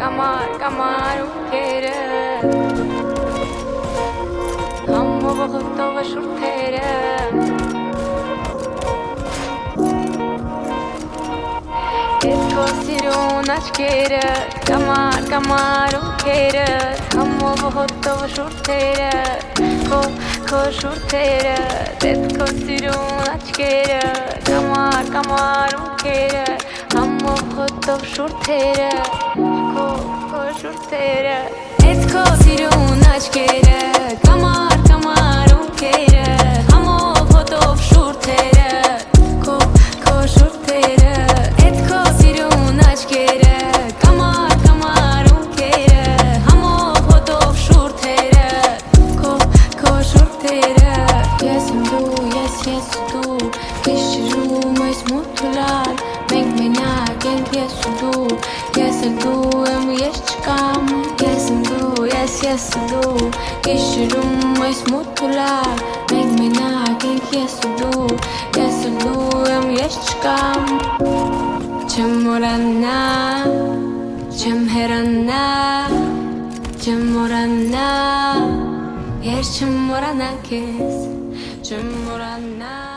կամար ու կերը Համով ողոտով շուրթերը Ետ քո սիրուն աչքերը Կամար ու կերը Համով ողոտով շուրթերը Քո շուրթերը Ետ քո սիրուն աչքերը Կամար ու կերը Համով ողոտով շուրթերը Քո շուրթերը Ետ քո սիրուն աչքերը Կամար ու կերը Համով ողոտով շուրթերը Քո շուրթերը Ետ քո սիրուն աչքերը Կամար ու կերը Համով ողոտով շուրթերը Քո շուրթերը Ես եմ դու, ես դու Գիշերում այս մութուլար Մենք մենակ ենք ես ու դու Ես էլ դու եմ ես չկամ Ես եմ դու, ես դու Գիշերում այս մութուլար Մենք մենակ ենք ես ու դու Ես էլ դու եմ ես չկամ Չեմ մորանա Չեմ հեռանա Չեմ մորանա Ես չեմ մորանա քեզ Չեմ մորանա